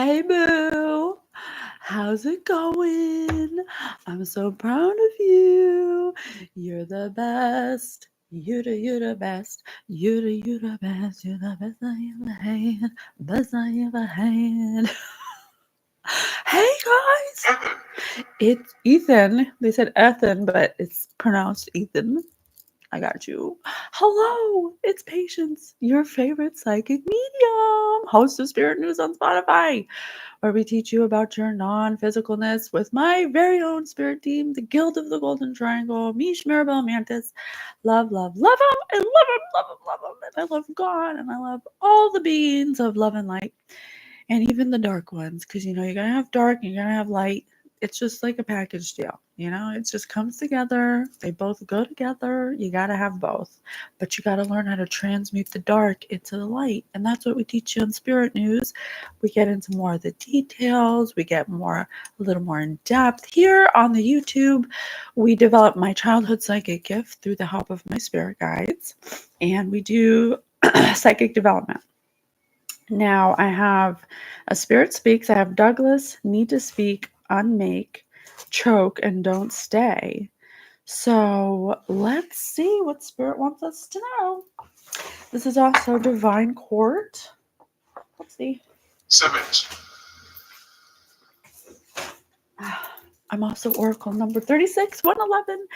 Hey, boo. How's it going? I'm so proud of you. You're the best. You're the best. You're the best. You're the best I ever had. Best I ever had. Hey, guys. It's Ethan. They said Ethan, but it's pronounced Ethan. I got you. Hello, it's Patience, your favorite psychic medium, host of Spirit News on Spotify, where we teach you about your non-physicalness with my very own spirit team, the Guild of the Golden Triangle, Mish, Maribel, Mantis. Love, love, love them, and love them, love them, love them. And I love God, and I love all the beings of love and light, and even the dark ones, because you're gonna have dark and you're gonna have light. It's just like a package deal, it just comes together. They both go together. You gotta have both, but you gotta learn how to transmute the dark into the light, and that's what we teach you on Spirit News. We get into more of the details. We get a little more in depth here on the YouTube. We develop my childhood psychic gift through the help of my spirit guides, and we do psychic development. Now I have a Spirit Speaks. I have Douglas, Need to Speak, Unmake, Choke, and Don't Stay. So let's see what Spirit wants us to know. This is also Divine Court. Let's see. Submit. I'm also Oracle number 36, 111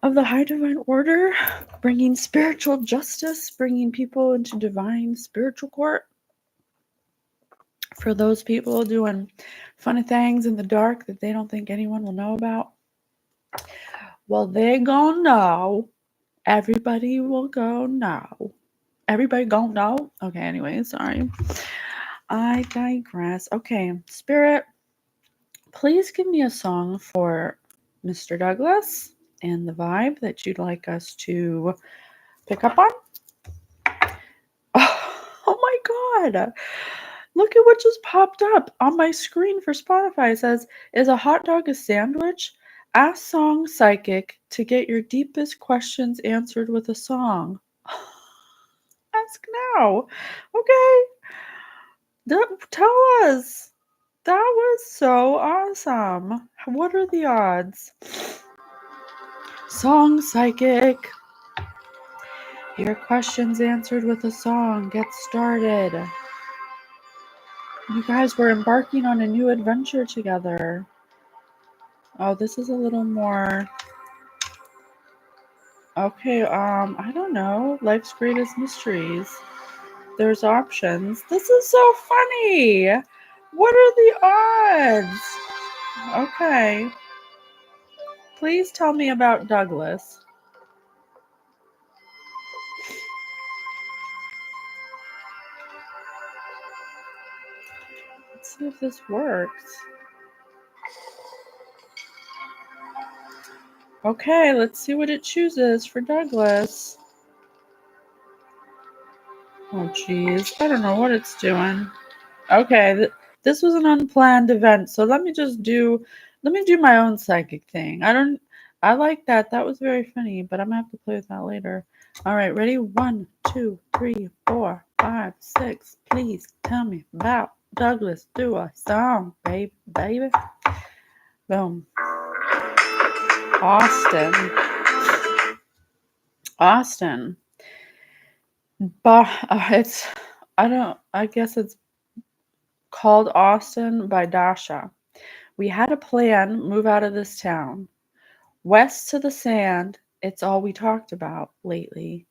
of the High Divine Order, bringing spiritual justice, bringing people into divine spiritual court. For those people doing funny things in the dark that they don't think anyone will know about, well, they gonna know. Everybody will go know. Everybody gonna know? Okay, anyway, sorry. I digress. Okay, Spirit, please give me a song for Mr. Douglas and the vibe that you'd like us to pick up on. Oh my God. Look at what just popped up on my screen for Spotify. It says, is a hot dog a sandwich? Ask Song Psychic to get your deepest questions answered with a song. Ask now. Okay. Tell us. That was so awesome. What are the odds? Song Psychic. Your questions answered with a song. Get started. You guys were embarking on a new adventure together. Oh, this is a little more. Okay, I don't know. Life's Greatest Mysteries. There's options. This is so funny. What are the odds? Okay. Please tell me about Douglas. Let's see if this works. Okay, let's see what it chooses for Douglas. Oh, geez. I don't know what it's doing. Okay, this was an unplanned event, so let me do my own psychic thing. I like that. That was very funny, but I'm gonna have to play with that later. All right, ready? 1, 2, 3, 4, 5, 6. Please tell me about Douglas. Do a song, baby. Boom. Austin. But I guess it's called Austin by Dasha. We had a plan, move out of this town. West to the sand, it's all we talked about lately.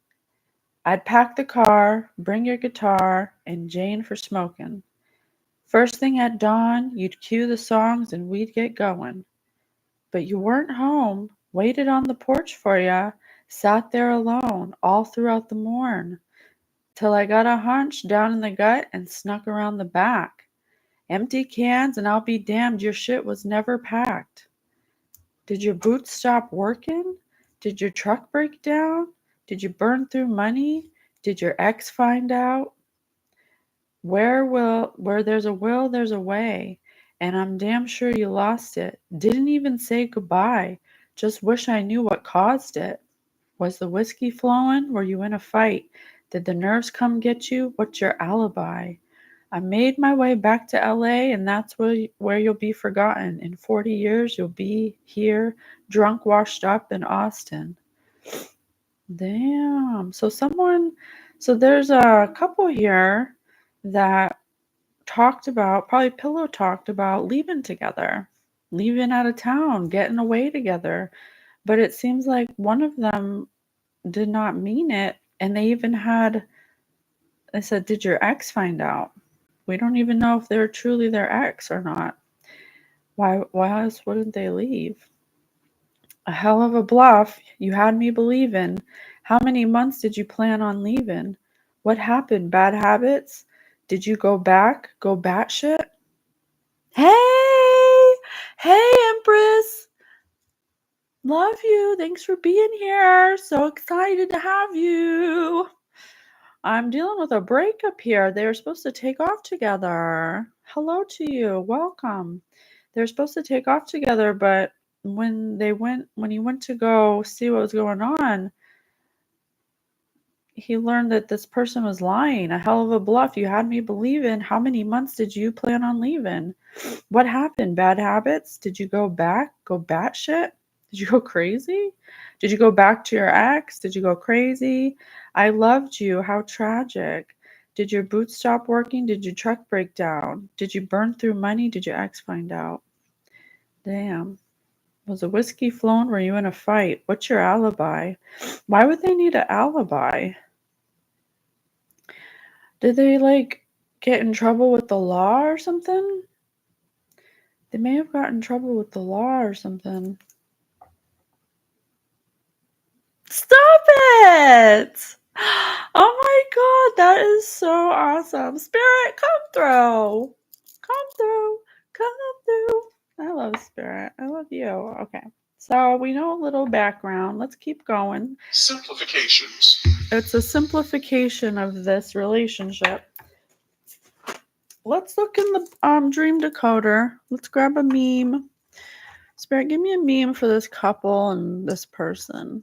I'd pack the car, bring your guitar, and Jane for smoking. First thing at dawn, you'd cue the songs and we'd get going. But you weren't home, waited on the porch for ya, sat there alone all throughout the morn, till I got a hunch down in the gut and snuck around the back. Empty cans, and I'll be damned, your shit was never packed. Did your boots stop working? Did your truck break down? Did you burn through money? Did your ex find out? Where there's a will, there's a way. And I'm damn sure you lost it. Didn't even say goodbye. Just wish I knew what caused it. Was the whiskey flowing? Were you in a fight? Did the nerves come get you? What's your alibi? I made my way back to LA, and that's where you'll be forgotten. In 40 years, you'll be here, drunk, washed up in Austin. Damn. So there's a couple here that probably Pillow talked about leaving together, leaving out of town, getting away together. But it seems like one of them did not mean it. And they said, did your ex find out? We don't even know if they're truly their ex or not. Why else wouldn't they leave? A hell of a bluff. You had me believing. How many months did you plan on leaving? What happened? Bad habits? Did you go back? Go batshit? Hey! Hey, Empress! Love you. Thanks for being here. So excited to have you. I'm dealing with a breakup here. They were supposed to take off together. Hello to you. Welcome. They were supposed to take off together, but when he went to go see what was going on, he learned that this person was lying. A hell of a bluff. You had me believing. How many months did you plan on leaving? What happened? Bad habits? Did you go back? Go batshit? Did you go crazy? Did you go back to your ex? Did you go crazy? I loved you. How tragic. Did your boots stop working? Did your truck break down? Did you burn through money? Did your ex find out? Damn. Was the whiskey flown? Were you in a fight? What's your alibi? Why would they need an alibi? Did they get in trouble with the law or something? They may have gotten in trouble with the law or something. Stop it! Oh my god, that is so awesome. Spirit, come through. Come through. Come through. I love Spirit. I love you. Okay. So we know a little background. Let's keep going. Simplifications. It's a simplification of this relationship. Let's look in the dream decoder. Let's grab a meme. Spirit, give me a meme for this couple and this person.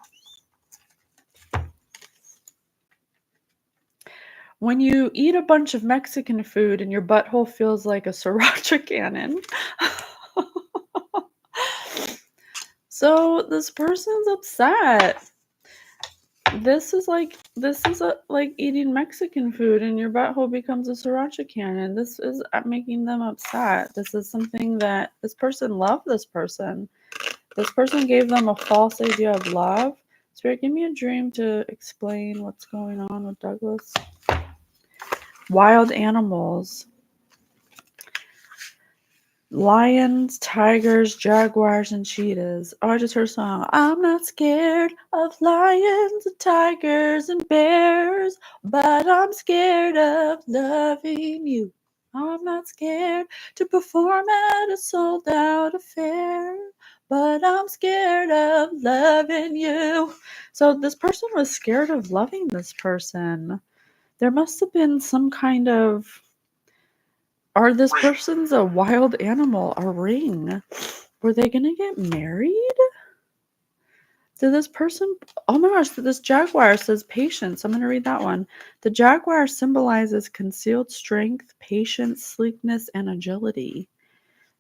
When you eat a bunch of Mexican food and your butthole feels like a sriracha cannon. So this person's upset. This is like eating Mexican food and your butthole becomes a sriracha cannon. This is making them upset. This is something that this person loved this person. This person gave them a false idea of love. Spirit, give me a dream to explain what's going on with Douglas. Wild animals. Lions, tigers, jaguars, and cheetahs. Oh, I just heard a song. I'm not scared of lions and tigers and bears, but I'm scared of loving you. I'm not scared to perform at a sold-out affair, but I'm scared of loving you. So this person was scared of loving this person. There must have been some kind of... Are this person's a wild animal, a ring? Were they gonna get married? Did this person... Oh my gosh, this jaguar says patience. I'm gonna read that one. The jaguar symbolizes concealed strength, patience, sleekness, and agility.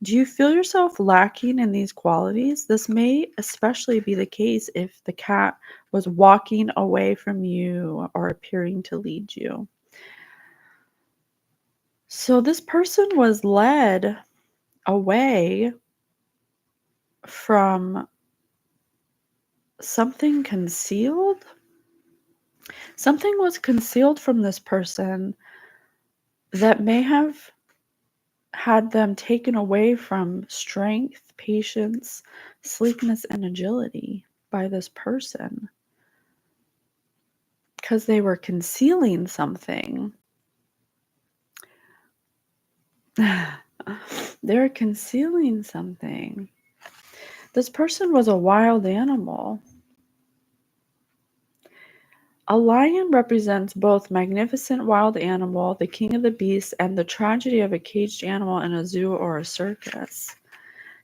Do you feel yourself lacking in these qualities? This may especially be the case if the cat was walking away from you or appearing to lead you. So this person was led away from something concealed. Something was concealed from this person that may have had them taken away from strength, patience, sleekness, and agility by this person because they were concealing something. They're concealing something. This person was a wild animal. A lion represents both magnificent wild animal, the king of the beasts, and the tragedy of a caged animal in a zoo or a circus.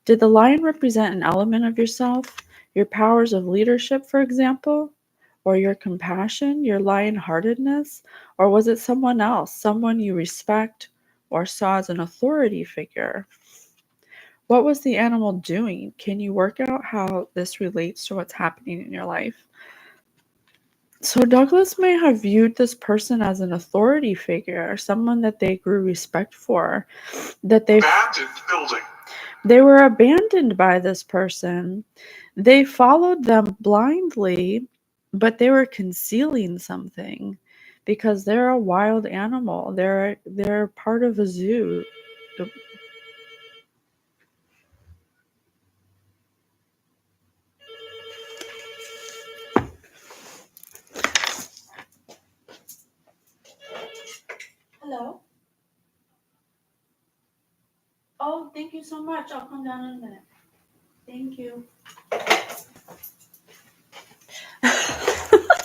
Did the lion represent an element of yourself, your powers of leadership, for example, or your compassion, your lion-heartedness, or was it someone else, someone you respect or saw as an authority figure. What was the animal doing? Can you work out how this relates to what's happening in your life? So Douglas may have viewed this person as an authority figure, someone that they grew respect for, that Abandoned building. they were abandoned by this person. They followed them blindly, but they were concealing something because they're a wild animal. They're part of a zoo. Hello? Oh, thank you so much. I'll come down in a minute. Thank you.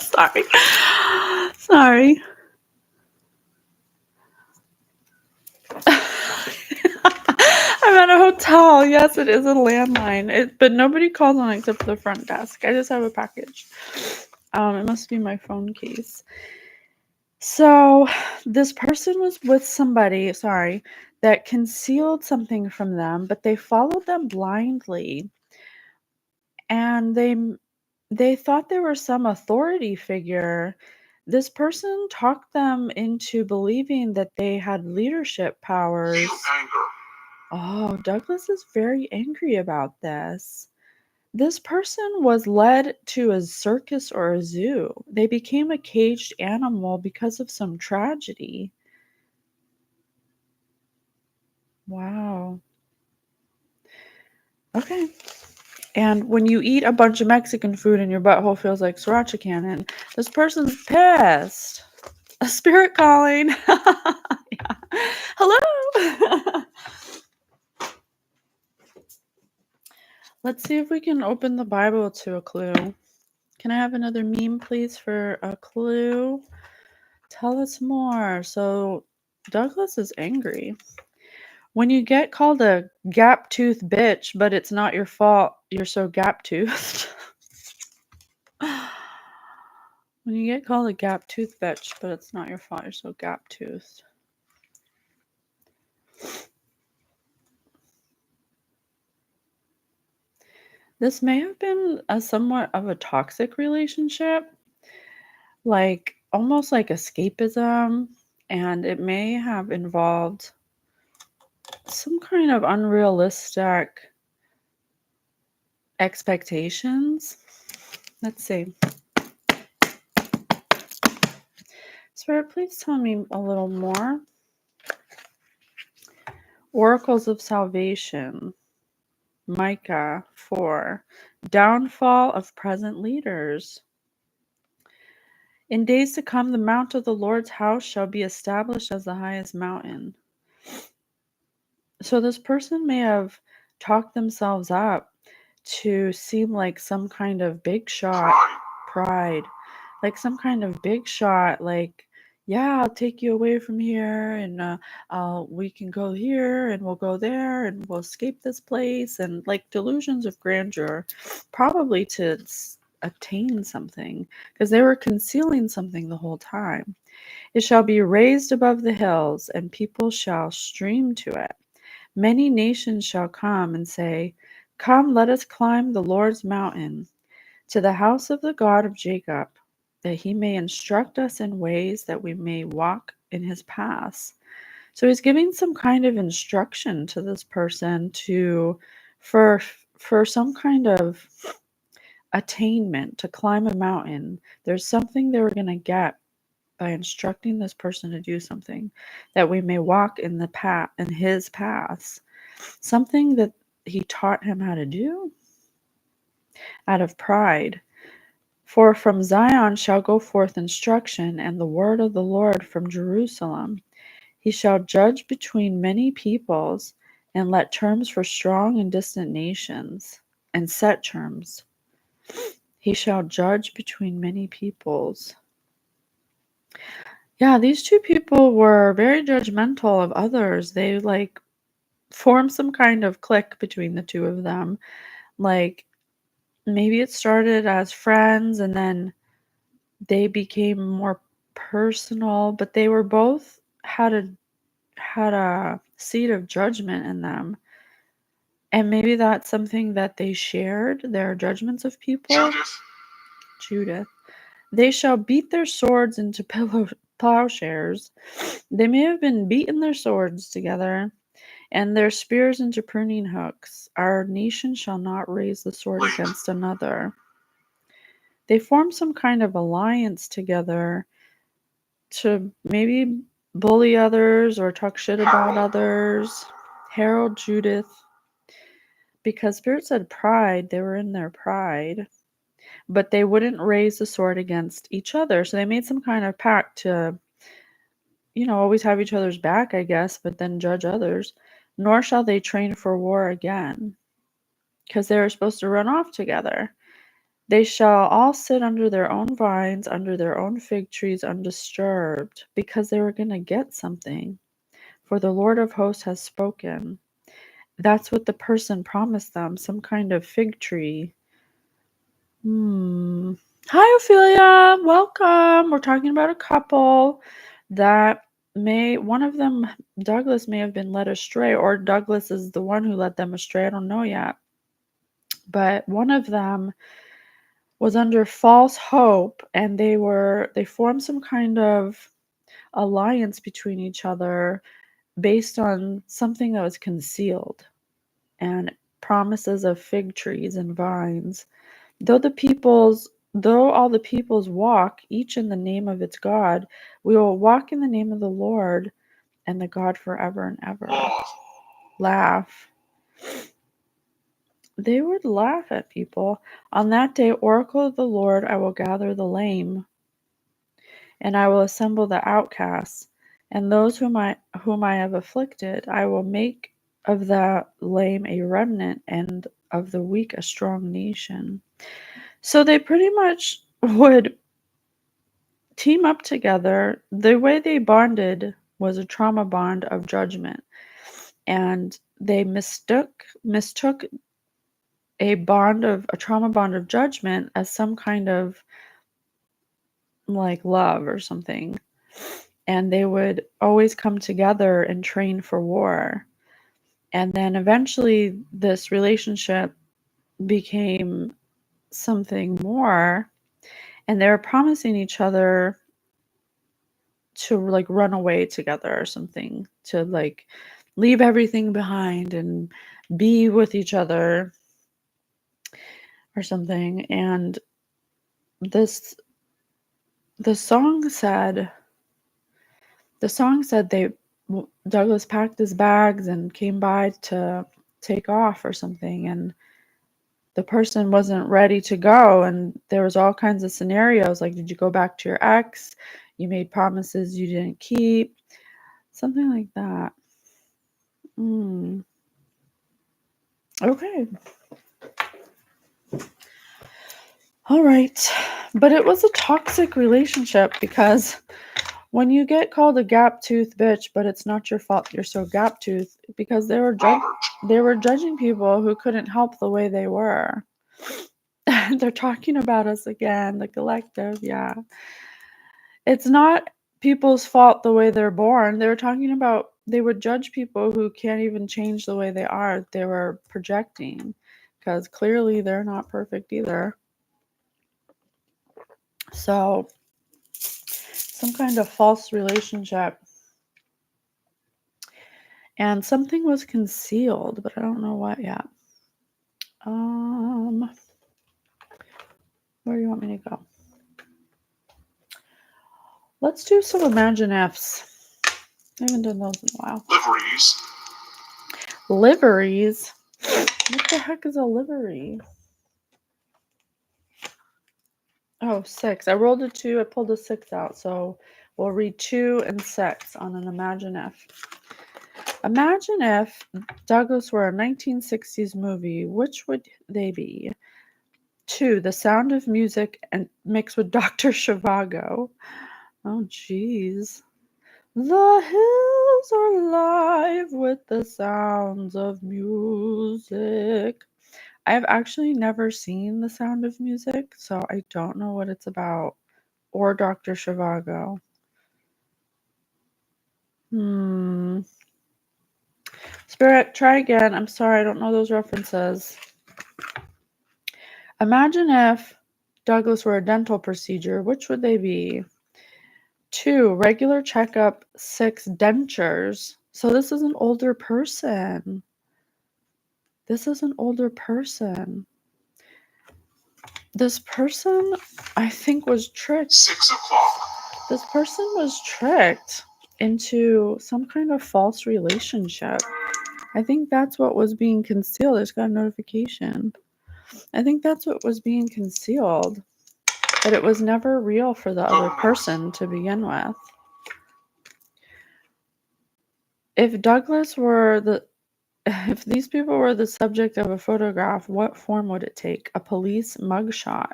Sorry. Sorry. I'm at a hotel. Yes, it is a landline. But nobody calls on it except for the front desk. I just have a package. It must be my phone case. So this person was with somebody, that concealed something from them, but they followed them blindly. And they thought they were some authority figure. This person talked them into believing that they had leadership powers. Feel anger. Oh, Douglas is very angry about this. This person was led to a circus or a zoo. They became a caged animal because of some tragedy. Wow. Okay. And when you eat a bunch of Mexican food and your butthole feels like sriracha cannon, this person's pissed. A spirit calling. Yeah. Hello. Let's see if we can open the Bible to a clue. Can I have another meme, please, for a clue? Tell us more. So Douglas is angry. When you get called a gap-toothed bitch, but it's not your fault, you're so gap-toothed. When you get called a gap-toothed bitch, but it's not your fault, you're so gap-toothed. This may have been a somewhat of a toxic relationship, like almost like escapism, and it may have involved some kind of unrealistic expectations. Let's see. Spirit, please tell me a little more. Oracles of Salvation, Micah 4, downfall of present leaders. In days to come, the mount of the Lord's house shall be established as the highest mountain. So this person may have talked themselves up to seem like some kind of big shot, pride, like some kind of big shot, like, yeah, I'll take you away from here, and we can go here, and we'll go there, and we'll escape this place, and like delusions of grandeur, probably to attain something, because they were concealing something the whole time. It shall be raised above the hills, and people shall stream to it. Many nations shall come and say, come, let us climb the Lord's mountain, to the house of the God of Jacob, that he may instruct us in ways that we may walk in his paths. So he's giving some kind of instruction to this person for some kind of attainment, to climb a mountain. There's something they were going to get by instructing this person to do something, that we may walk in his paths. Something that he taught him how to do out of pride. For from Zion shall go forth instruction, and the word of the Lord from Jerusalem. He shall judge between many peoples, and let terms for strong and distant nations, and set terms. He shall judge between many peoples. Yeah, these two people were very judgmental of others. They like formed some kind of clique between the two of them. Like maybe it started as friends and then they became more personal, but they were both had had a seed of judgment in them. And maybe that's something that they shared, their judgments of people. Judith. They shall beat their swords into plowshares. They may have been beating their swords together, and their spears into pruning hooks. Our nation shall not raise the sword against another. They form some kind of alliance together to maybe bully others or talk shit about others. Harold, Judith. Because Spirit said pride, they were in their pride. But they wouldn't raise the sword against each other. So they made some kind of pact to, always have each other's back, I guess, but then judge others. Nor shall they train for war again, because they were supposed to run off together. They shall all sit under their own vines, under their own fig trees, undisturbed, because they were going to get something. For the Lord of hosts has spoken. That's what the person promised them, some kind of fig tree. Hi, Ophelia. Welcome. We're talking about a couple that one of them, Douglas, may have been led astray, or Douglas is the one who led them astray. I don't know yet. But one of them was under false hope, and they formed some kind of alliance between each other based on something that was concealed and promises of fig trees and vines. Though all the peoples walk, each in the name of its God, we will walk in the name of the Lord and the God forever and ever. Laugh. They would laugh at people. On that day, oracle of the Lord, I will gather the lame, and I will assemble the outcasts, and those whom I have afflicted. I will make of the lame a remnant, and of the weak a strong nation. So they pretty much would team up together. The way they bonded was a trauma bond of judgment, and they mistook a trauma bond of judgment as some kind of like love or something. And they would always come together and train for war. And then eventually this relationship became something more, and they were promising each other to like run away together or something, to like leave everything behind and be with each other or something. And this the song said Douglas packed his bags and came by to take off or something, and the person wasn't ready to go, and there was all kinds of scenarios like, did you go back to your ex? You made promises you didn't keep, something like that. Okay. All right. But it was a toxic relationship, because when you get called a gap tooth bitch, but it's not your fault you're so gap tooth, because they were judging people who couldn't help the way they were. They're talking about us again, the collective. Yeah. It's not people's fault the way they're born. They were talking about they would judge people who can't even change the way they are. They were projecting, because clearly they're not perfect either. So some kind of false relationship. And something was concealed, but I don't know what yet. Where do you want me to go? Let's do some Imagine F's. I haven't done those in a while. Liveries? What the heck is a livery? Oh, 6. I rolled a 2. I pulled a 6 out. So we'll read 2 and 6 on an Imagine If. Imagine if Douglas were a 1960s movie. Which would they be? 2. The Sound of Music and mixed with Dr. Zhivago. Oh, jeez. The hills are alive with the sounds of music. I've actually never seen The Sound of Music, so I don't know what it's about. Or Dr. Zhivago. Spirit, try again. I'm sorry, I don't know those references. Imagine if Douglas were a dental procedure. Which would they be? 2, regular checkup. 6, dentures. So this is an older person. This is an older person. This person, I think, was tricked. 6 o'clock. This person was tricked into some kind of false relationship. I think that's what was being concealed. I just got a notification. I think that's what was being concealed. That it was never real for the other person to begin with. If Douglas were if these people were the subject of a photograph, what form would it take? A police mugshot.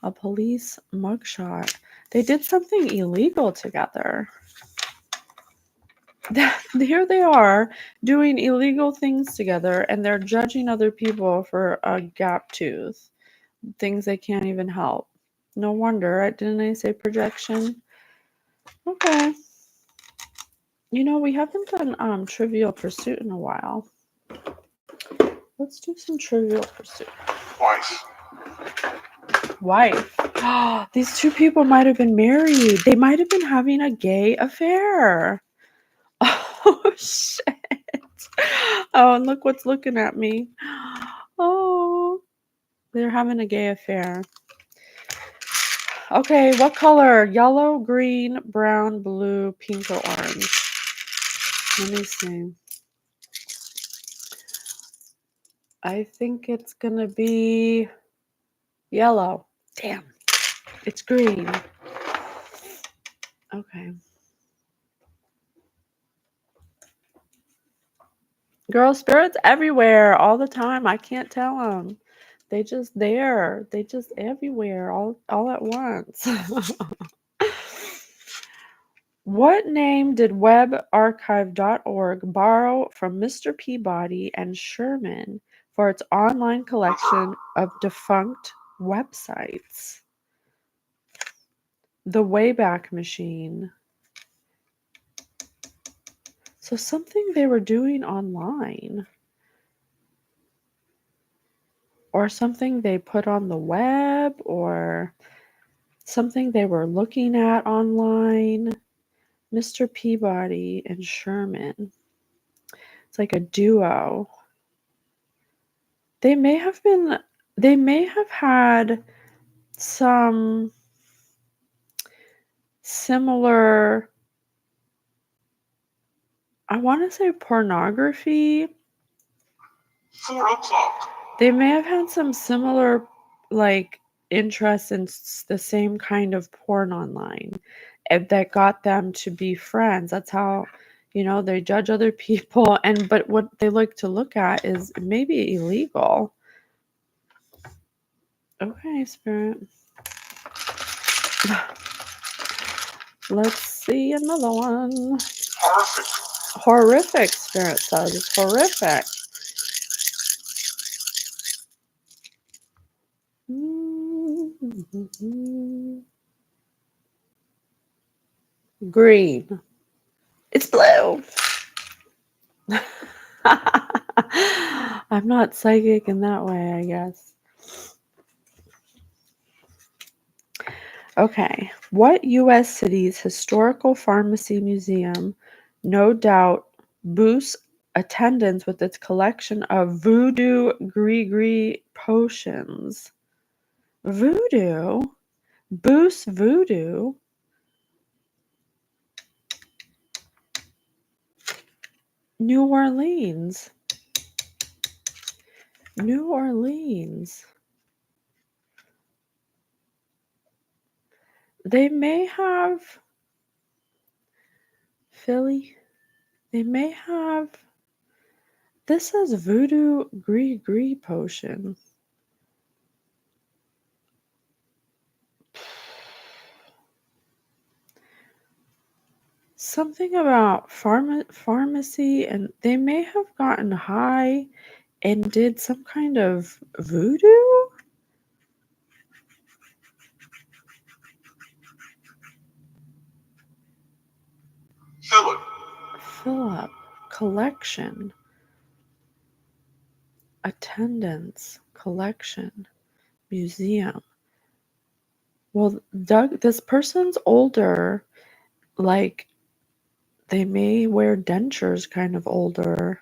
A police mugshot. They did something illegal together. Here they are doing illegal things together, and they're judging other people for a gap tooth. Things they can't even help. No wonder. Didn't I say projection? Okay. You know, we haven't done Trivial Pursuit in a while. Let's do some Trivial Pursuit. Wife. These two people might have been married. They might have been having a gay affair. Oh, shit. Oh, and look what's looking at me. Oh, they're having a gay affair. Okay, what color? Yellow, green, brown, blue, pink, or orange? Let me see. I think it's gonna be yellow. Damn. It's green. Okay. Girl, spirits everywhere all the time. I can't tell them. They just there. They just everywhere all at once. What name did webarchive.org borrow from Mr. Peabody and Sherman for its online collection of defunct websites? The Wayback Machine. So something they were doing online. Or something they put on the web, or something they were looking at online. Mr. Peabody and Sherman. It's like a duo. They may have had some similar, I want to say pornography. 4 o'clock. They may have had some similar, like, interest in the same kind of porn online that got them to be friends. That's how, they judge other people. But what they like to look at is maybe illegal. Okay, Spirit. Let's see another one. Horrific. Horrific, Spirit says. It's horrific. Green. It's blue. I'm not psychic in that way, I guess. Okay. What U.S. city's historical pharmacy museum no doubt boosts attendance with its collection of voodoo gris-gris potions? Voodoo? Boosts voodoo? New Orleans. New Orleans. They may have Philly. They may have. This says voodoo gris-gris potion. Something about pharmacy, and they may have gotten high and did some kind of voodoo? Philip. fill up, collection, attendance, collection, museum. Well, Doug, this person's older, like they may wear dentures kind of older.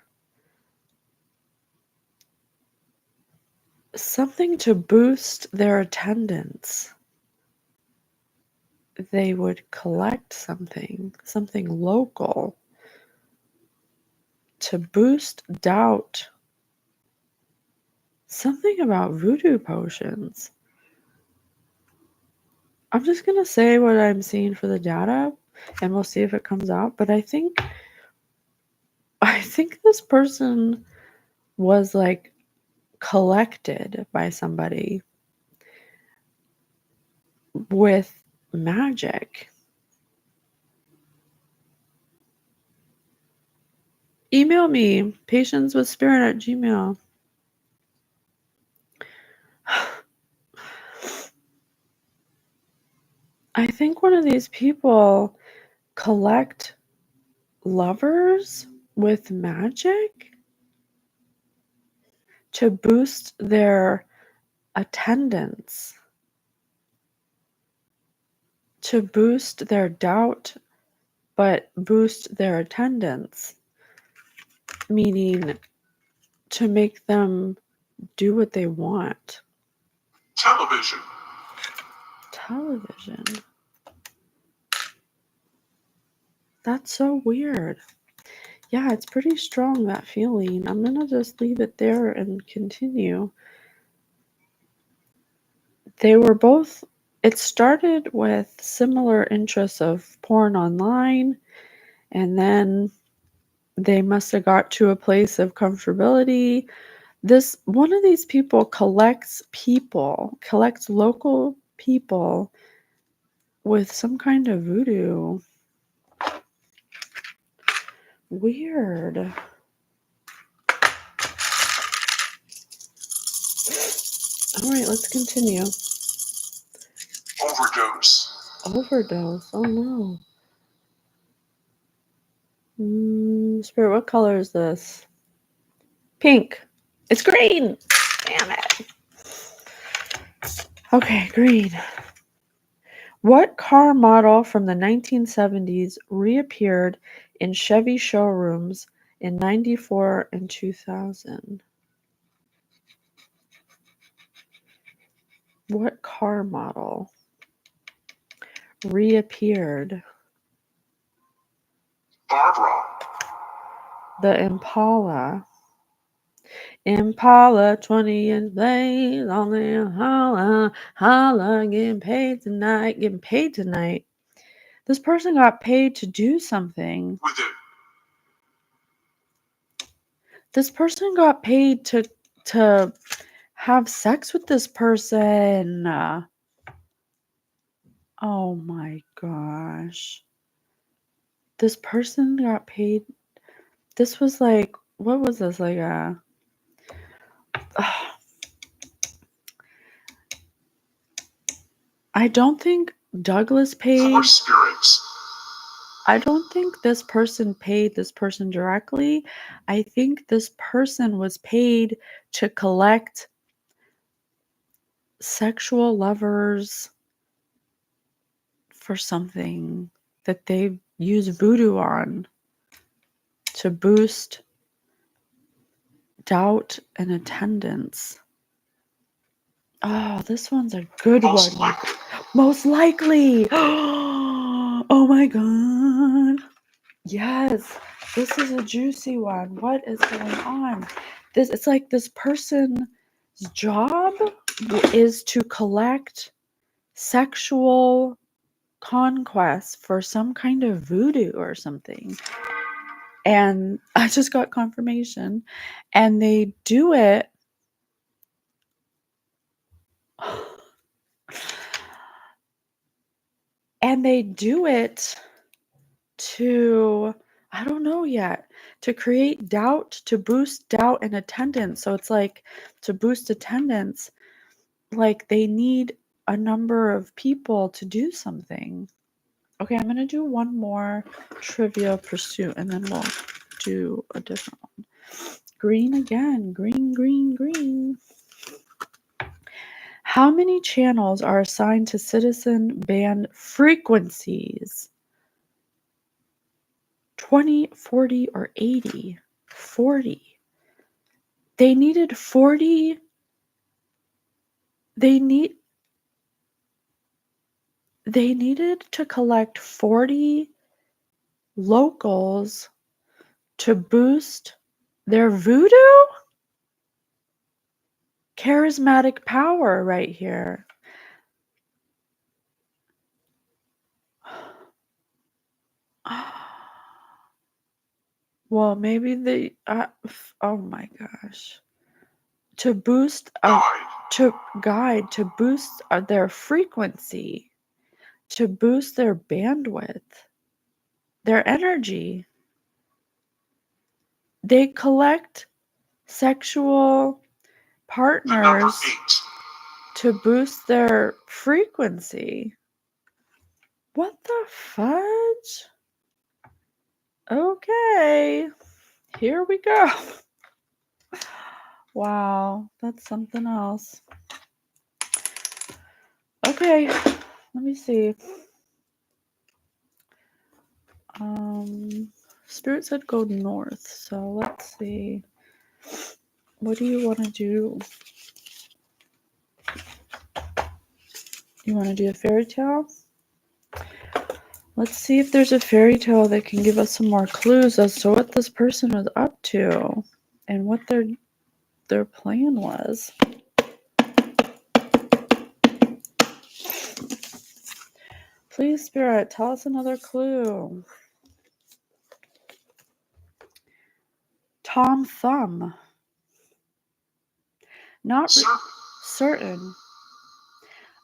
Something to boost their attendance. They would collect something local to boost doubt. Something about voodoo potions. I'm just going to say what I'm seeing for the data and we'll see if it comes out. But I think this person was like collected by somebody with magic. Email me, patiencewithspirit@gmail. I think one of these people collect lovers with magic to boost their attendance, to boost their doubt, but boost their attendance, meaning to make them do what they want. Television. Television. That's so weird. Yeah, it's pretty strong, that feeling. I'm going to just leave it there and continue. They were both, it started with similar interests of porn online, and then they must have got to a place of comfortability. One of these people collects local people with some kind of voodoo. Weird. All right, let's continue. Overdose. Oh no. Spirit, what color is this? Pink. It's green. Damn it. Okay, green. What car model from the 1970s reappeared in Chevy showrooms in 94 and 2000? What car model reappeared? Barbara. The Impala. Impala 20-inch blades on the holla, getting paid tonight. This person got paid to do something. With it. This person got paid to have sex with this person. Oh my gosh. This person got paid. This was like, what was this? Like I don't think Douglas paid. For spirits. I don't think this person paid this person directly. I think this person was paid to collect sexual lovers for something that they use voodoo on to boost doubt and attendance. Oh, this one's a good Most one. likely. Most likely. Oh my god. Yes, this is a juicy one. What is going on? It's like this person's job is to collect sexual conquests for some kind of voodoo or something. And I just got confirmation. And they do it. And they do it to, I don't know yet, to create doubt, to boost doubt and attendance. So it's like to boost attendance, like they need a number of people to do something. Okay, I'm going to do one more trivia pursuit and then we'll do a different one. Green again. Green, green, green. How many channels are assigned to citizen band frequencies? 20, 40, or 80? 40. They needed 40. They needed to collect 40 locals to boost their voodoo charismatic power right here. Well, maybe they oh my gosh. To boost to boost their frequency, to boost their bandwidth, their energy. They collect sexual partners to boost their frequency. What the fudge? Okay, here we go. Wow, that's something else. Okay, let me see. Spirit said go north, so let's see. What do you want to do? You want to do a fairy tale? Let's see if there's a fairy tale that can give us some more clues as to what this person was up to and what their plan was. Please, Spirit, tell us another clue. Tom Thumb. Not certain.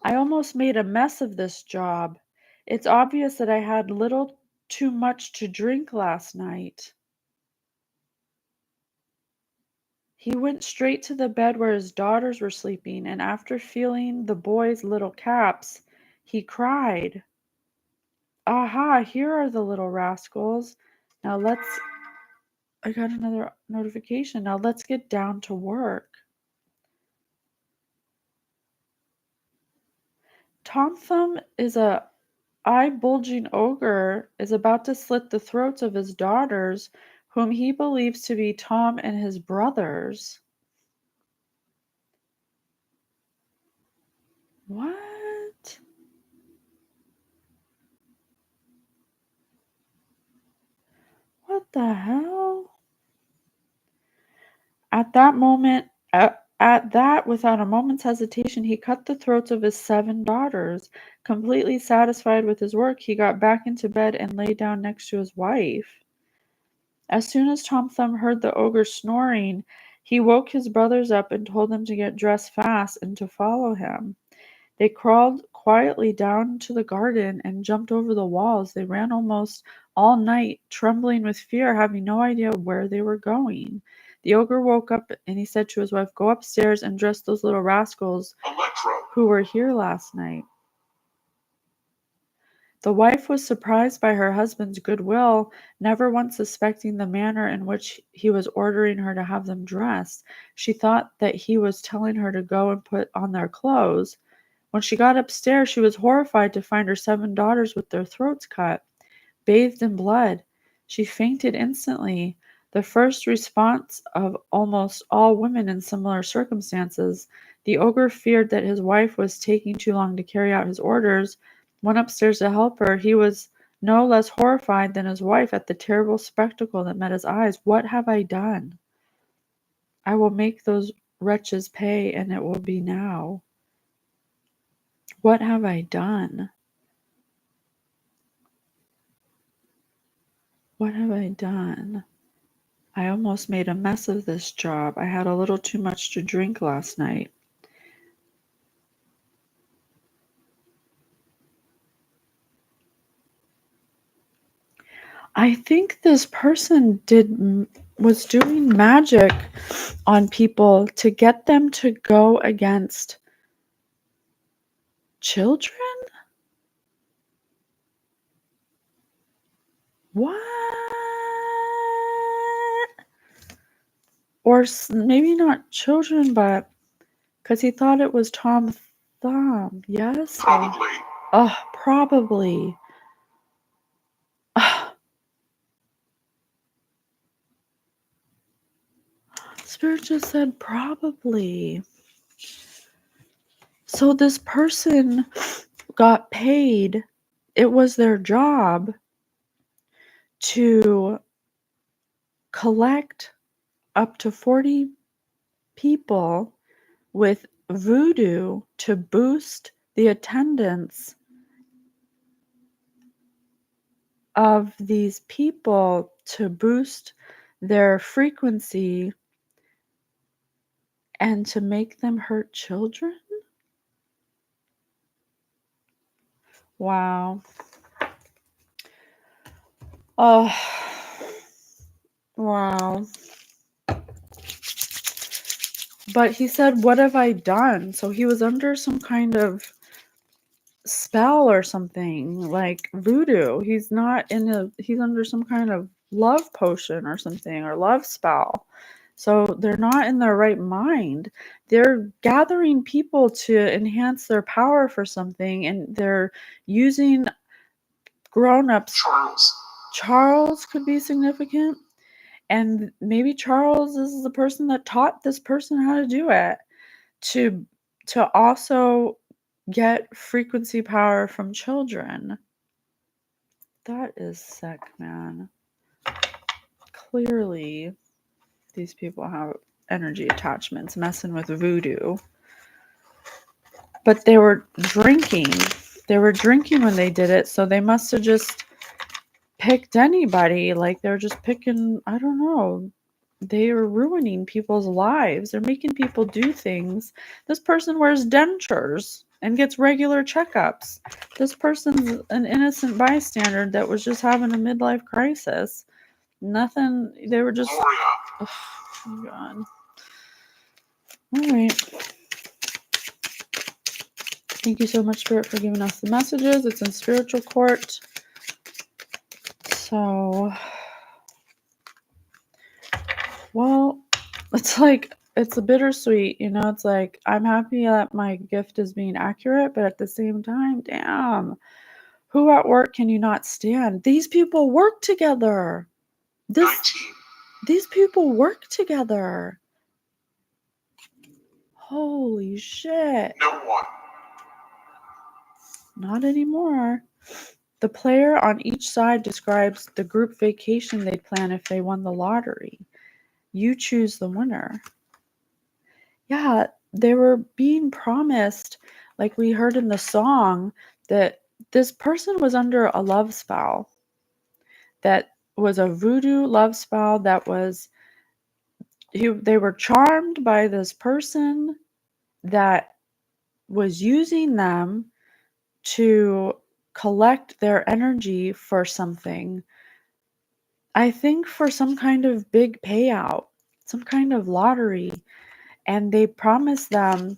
I almost made a mess of this job. It's obvious that I had little too much to drink last night. He went straight to the bed where his daughters were sleeping, and after feeling the boys' little caps, he cried, "Aha, here are the little rascals. Now I got another notification. Now let's get down to work." Tom Thumb is a eye-bulging ogre is about to slit the throats of his daughters, whom he believes to be Tom and his brothers. What? What the hell? At that, without a moment's hesitation, he cut the throats of his 7 daughters. Completely satisfied with his work, he got back into bed and lay down next to his wife. As soon as Tom Thumb heard the ogre snoring, he woke his brothers up and told them to get dressed fast and to follow him. They crawled quietly down to the garden and jumped over the walls. They ran almost all night, trembling with fear, having no idea where they were going. The ogre woke up and he said to his wife, "Go upstairs and dress those little rascals who were here last night." The wife was surprised by her husband's goodwill, never once suspecting the manner in which he was ordering her to have them dressed. She thought that he was telling her to go and put on their clothes. When she got upstairs, she was horrified to find her 7 daughters with their throats cut, bathed in blood. She fainted instantly, the first response of almost all women in similar circumstances. The ogre feared that his wife was taking too long to carry out his orders, went upstairs to help her. He was no less horrified than his wife at the terrible spectacle that met his eyes. "What have I done? I will make those wretches pay, and it will be now. What have I done? What have I done? I almost made a mess of this job. I had a little too much to drink last night." I think this person was doing magic on people to get them to go against children. What? Or maybe not children, but because he thought it was Tom Thumb. Yes? Probably. Oh, probably. Spirit just said probably. So this person got paid. It was their job to collect up to 40 people with voodoo to boost the attendance of these people, to boost their frequency and to make them hurt children? Wow. Oh, wow. But he said, what have I done? So he was under some kind of spell or something, like voodoo. He's under some kind of love potion or something, or love spell. So they're not in their right mind. They're gathering people to enhance their power for something, and they're using grown-ups. Charles could be significant. And maybe Charles is the person that taught this person how to do it, to also get frequency power from children. That is sick, man. Clearly, these people have energy attachments, messing with voodoo. But they were drinking. They were drinking when they did it, so they must have just picked anybody. Like, they're just picking, I don't know. They are ruining people's lives. They're making people do things. This person wears dentures and gets regular checkups. This person's an innocent bystander that was just having a midlife crisis. Nothing, they were just... Oh, my God. All right. Thank you so much, Spirit, for giving us the messages. It's in spiritual court. So... Well, it's like, it's a bittersweet, you know, it's like, I'm happy that my gift is being accurate, but at the same time, damn, who at work can you not stand? These people work together. 19. These people work together. Holy shit. No one. Not anymore. The player on each side describes the group vacation they'd plan if they won the lottery. You choose the winner. Yeah, they were being promised, like we heard in the song, that this person was under a love spell, that was a voodoo love spell, that was, they were charmed by this person that was using them to collect their energy for something. I think for some kind of big payout, some kind of lottery, and they promised them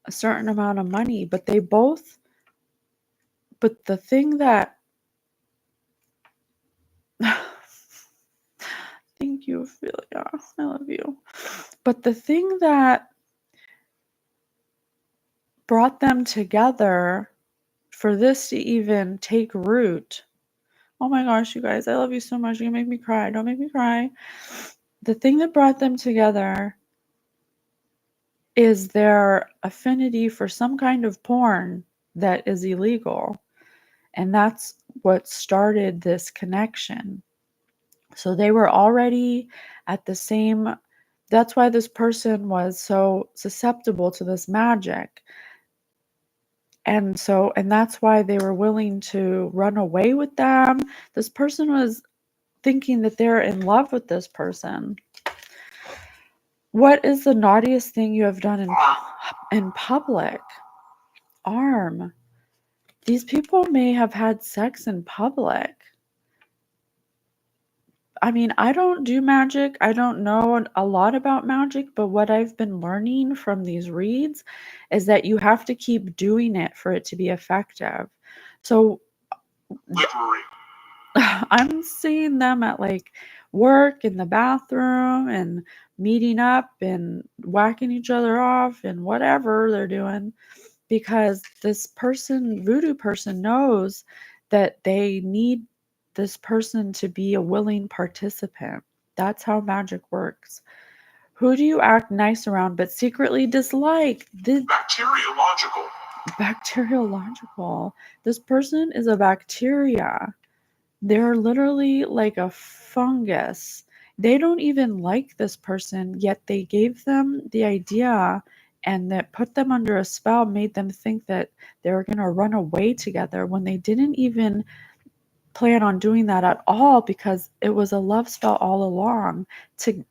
a certain amount of money, but the thing that thank you, Ophelia, I love you. But the thing that brought them together for this to even take root, oh my gosh, you guys, I love you so much. You make me cry. Don't make me cry. The thing that brought them together is their affinity for some kind of porn that is illegal. And that's what started this connection. So they were already at the same, that's why this person was so susceptible to this magic. And that's why they were willing to run away with them. This person was thinking that they're in love with this person. What is the naughtiest thing you have done in public? Arm. These people may have had sex in public. I mean, I don't do magic. I don't know a lot about magic, but what I've been learning from these reads is that you have to keep doing it for it to be effective. So, I'm seeing them at like work, in the bathroom, and meeting up and whacking each other off and whatever they're doing, because this person, voodoo person, knows that they need this person to be a willing participant. That's how magic works. Who do you act nice around but secretly dislike? Bacteriological. Bacteriological. This person is a bacteria. They're literally like a fungus. They don't even like this person, yet they gave them the idea and that put them under a spell, made them think that they were going to run away together when they didn't even plan on doing that at all, because it was a love spell all along to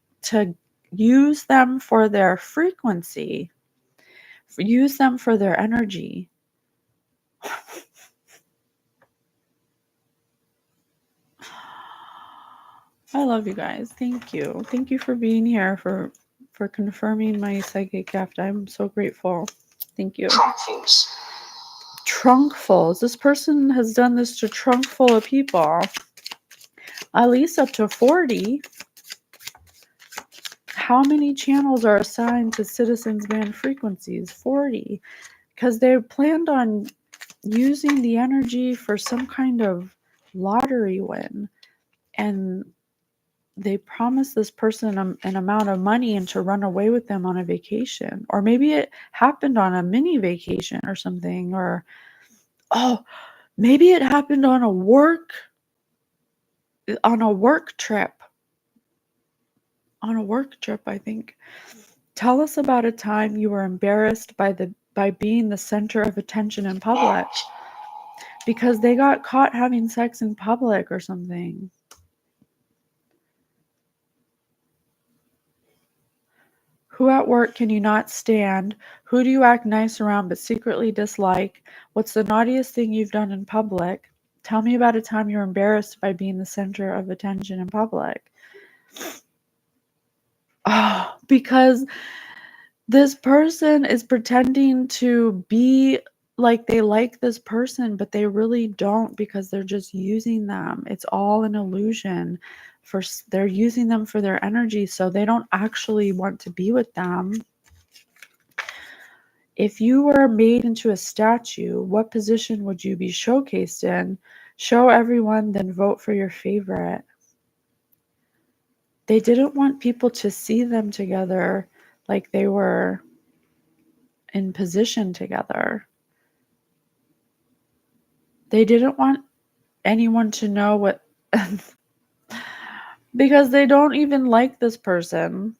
use them for their frequency, use them for their energy. I love you guys. Thank you. Thank you for being here, for confirming my psychic gift. I'm so grateful. Thank you. Trunkfuls. Trunkfuls. This person has done this to trunk full of people. At least up to 40. How many channels are assigned to Citizens Band frequencies? 40. Because they planned on using the energy for some kind of lottery win. And they promised this person an amount of money and to run away with them on a vacation. Or maybe it happened on a mini vacation or something. Or, oh, maybe it happened on a work trip. On a work trip, I think. Tell us about a time you were embarrassed by being the center of attention in public. Because they got caught having sex in public or something. Who at work can you not stand? Who do you act nice around but secretly dislike? What's the naughtiest thing you've done in public? Tell me about a time you're embarrassed by being the center of attention in public. Oh, because this person is pretending to be like they like this person, but they really don't, because they're just using them. It's all an illusion. They're using them for their energy, so they don't actually want to be with them. If you were made into a statue, what position would you be showcased in? Show everyone, then vote for your favorite. They didn't want people to see them together like they were in position together. They didn't want anyone to know what because they don't even like this person.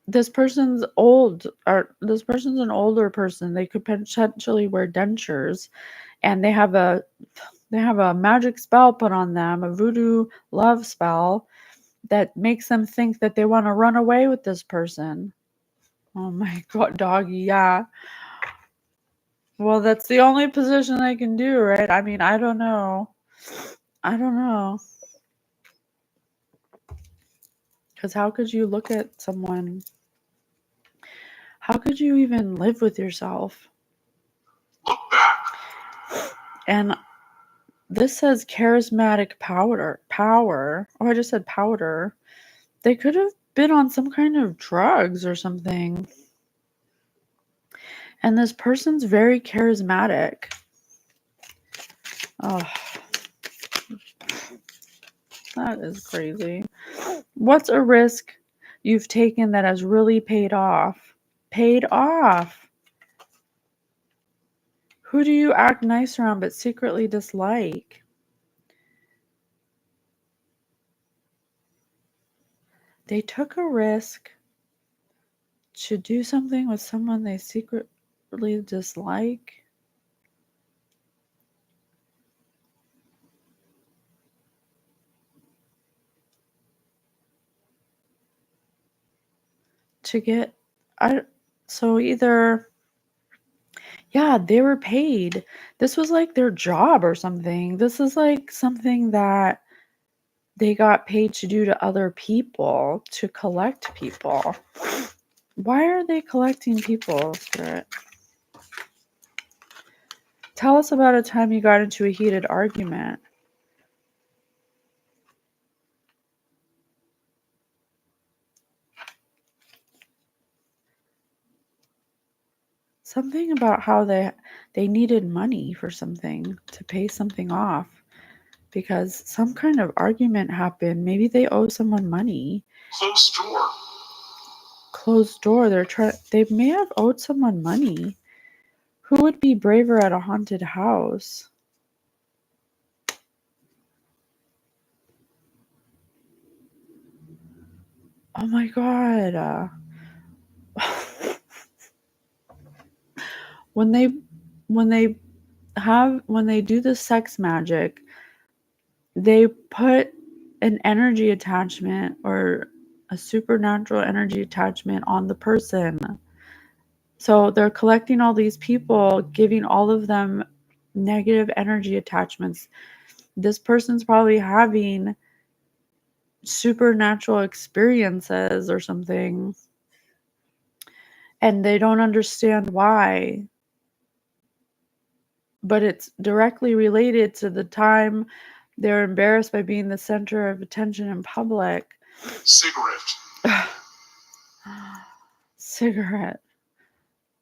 This person's old, or this person's an older person. They could potentially wear dentures, and they have a magic spell put on them, a voodoo love spell that makes them think that they want to run away with this person. Oh my god, doggy, yeah. Well, that's the only position I can do, right? I mean, I don't know. Because how could you look at someone? How could you even live with yourself? Look back. And this says charismatic power. Oh, I just said powder. They could have been on some kind of drugs or something. And this person's very charismatic. Oh, that is crazy. What's a risk you've taken that has really paid off? Paid off. Who do you act nice around but secretly dislike? They took a risk to do something with someone they secretly dislike. To get, so either, yeah, they were paid. This was like their job or something. This is like something that they got paid to do to other people, to collect people. Why are they collecting people, Spirit? Tell us about a time you got into a heated argument. something about how they needed money for something to pay something off because some kind of argument happened. Maybe they owe someone money. Closed door. Closed door. They may have owed someone money. Who would be braver at a haunted house? Oh my god. when they when they do the sex magic, they put an energy attachment or a supernatural energy attachment on the person. So they're collecting all these people, giving all of them negative energy attachments. This person's probably having supernatural experiences or something, and they don't understand why. But it's directly related to the time they're embarrassed by being the center of attention in public. Cigarette. Cigarette.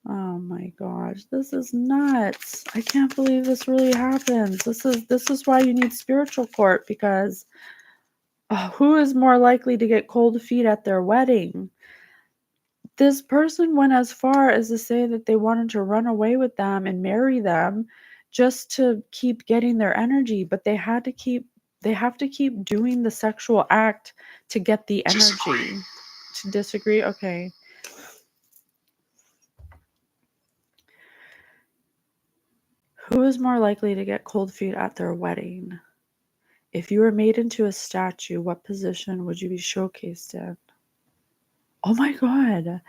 Oh my gosh, this is nuts. I can't believe this really happens. This is why you need spiritual court, because who is more likely to get cold feet at their wedding? This person went as far as to say that they wanted to run away with them and marry them just to keep getting their energy, but they have to keep doing the sexual act to get the energy. Disagree. To disagree? Okay. Who is more likely to get cold feet at their wedding? If you were made into a statue, what position would you be showcased in? Oh my god.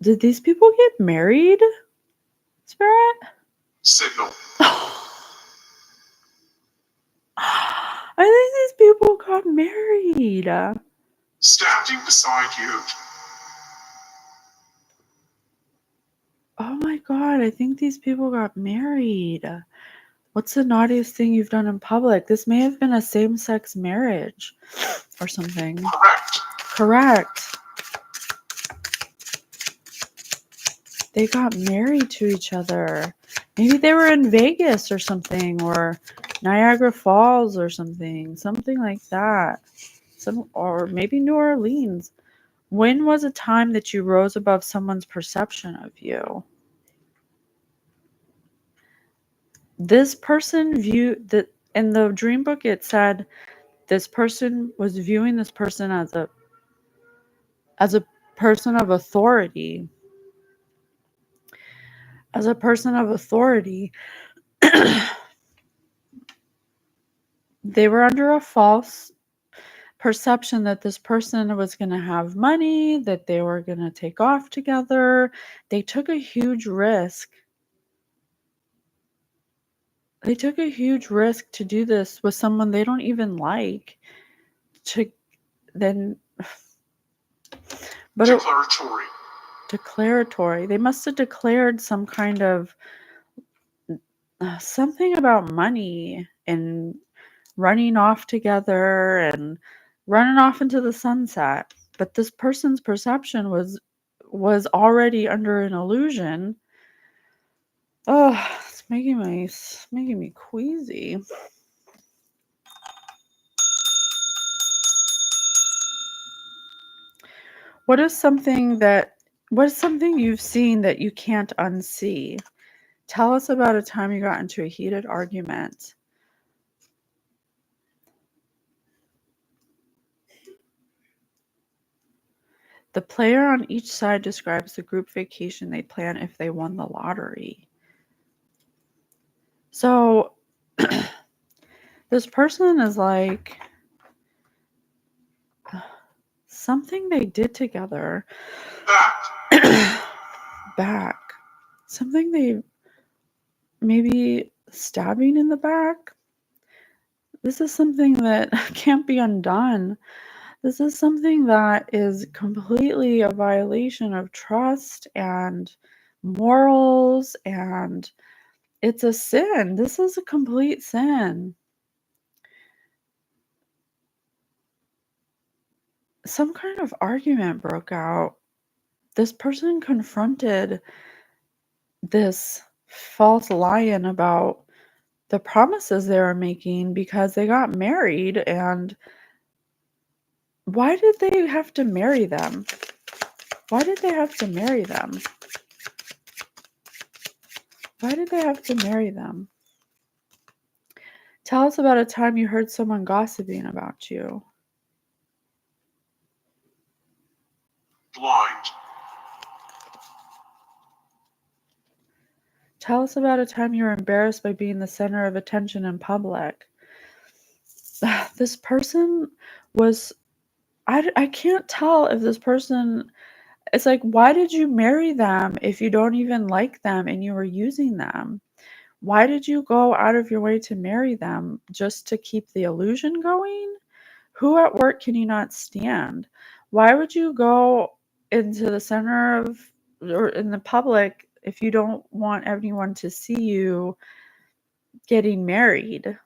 Did these people get married? Spirit? Signal. I think these people got married. Standing beside you. Oh my god, I think these people got married. What's the naughtiest thing you've done in public? This may have been a same-sex marriage or something. Correct. They got married to each other. Maybe they were in Vegas or something, or Niagara Falls or something like that. Or maybe New Orleans. When was a time that you rose above someone's perception of you? This person viewed that in the dream book. It said this person was viewing this person as a person of authority. As a person of authority, they were under a false perception that this person was going to have money, that they were going to take off together. They took a huge risk. They took a huge risk to do this with someone they don't even like. To then, but declaratory. They must have declared some kind of something about money and running off together and running off into the sunset. But this person's perception was already under an illusion. Oh, it's making me queasy. What is something you've seen that you can't unsee? Tell us about a time you got into a heated argument. The player on each side describes the group vacation they plan if they won the lottery. So this person is like something they did together. Back. Something they maybe stabbing in the back. This is something that can't be undone. This is something that is completely a violation of trust and morals, and it's a sin. This is a complete sin. Some kind of argument broke out. This person confronted this false lie-in about the promises they were making because they got married. And why did they have to marry them? Why did they have to marry them? Why did they have to marry them? Tell us about a time you heard someone gossiping about you. Blind. Tell us about a time you were embarrassed by being the center of attention in public. This person was, I can't tell if this person, it's like, why did you marry them if you don't even like them and you were using them? Why did you go out of your way to marry them? Just to keep the illusion going? Who at work can you not stand? Why would you go into the center of, or in the public, if you don't want everyone to see you getting married?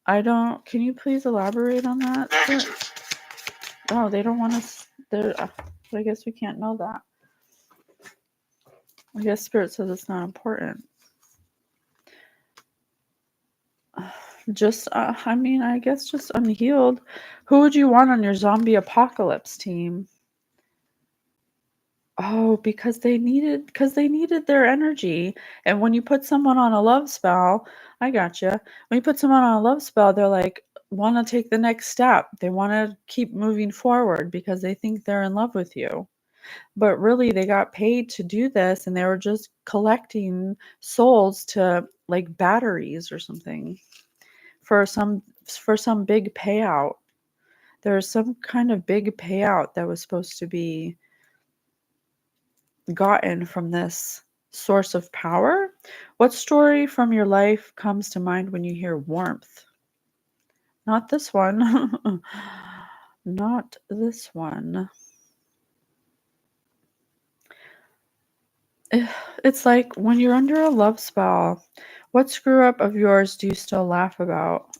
Can you please elaborate on that? Negative. Oh, they don't want us, I guess we can't know that. I guess Spirit says it's not important. I guess just unhealed. Who would you want on your zombie apocalypse team? Oh, because they needed their energy. And when you put someone on a love spell, I gotcha. When you put someone on a love spell, they're like, want to take the next step. They want to keep moving forward because they think they're in love with you. But really, they got paid to do this, and they were just collecting souls to like batteries or something for some big payout. There was some kind of big payout that was supposed to be gotten from this source of power. What story from your life comes to mind when you hear warmth? Not this one. Not this one. It's like when you're under a love spell, what screw up of yours do you still laugh about?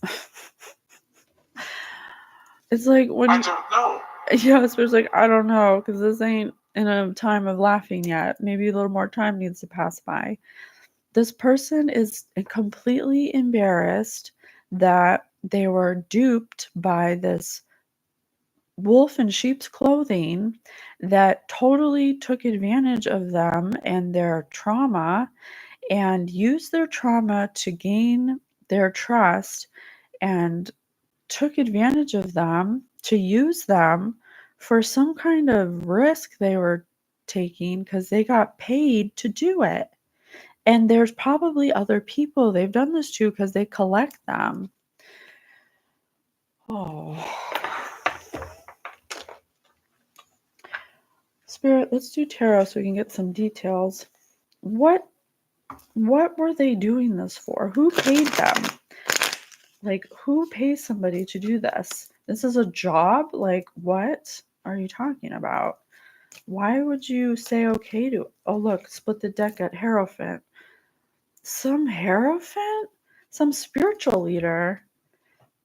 It's like when I don't know. yeah, it's like, I don't know, because this ain't in a time of laughing yet. Maybe a little more time needs to pass by. This person is completely embarrassed that they were duped by this wolf in sheep's clothing that totally took advantage of them and their trauma and used their trauma to gain their trust and took advantage of them to use them for some kind of risk they were taking because they got paid to do it. And there's probably other people they've done this to because they collect them. Oh. Spirit, let's do tarot so we can get some details. What were they doing this for? Who paid them? Like, who pays somebody to do this? This is a job? Like, what are you talking about? Why would you say okay to? Oh, look, split the deck at Hierophant. Some Hierophant? Some spiritual leader.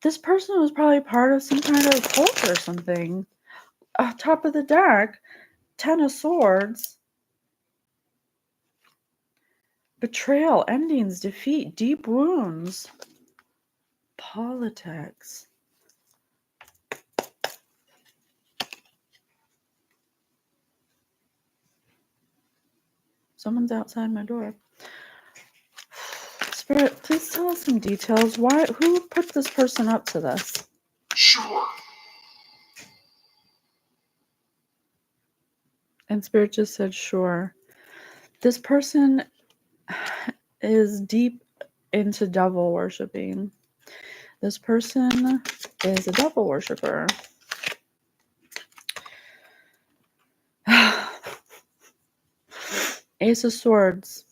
This person was probably part of some kind of cult or something. Top of the deck, 10 of Swords. Betrayal, endings, defeat, deep wounds. Politics. Someone's outside my door. Spirit, please tell us some details. Who put this person up to this? Sure. And Spirit just said, sure. This person is deep into devil worshiping. This person is a devil worshiper. Ace of Swords.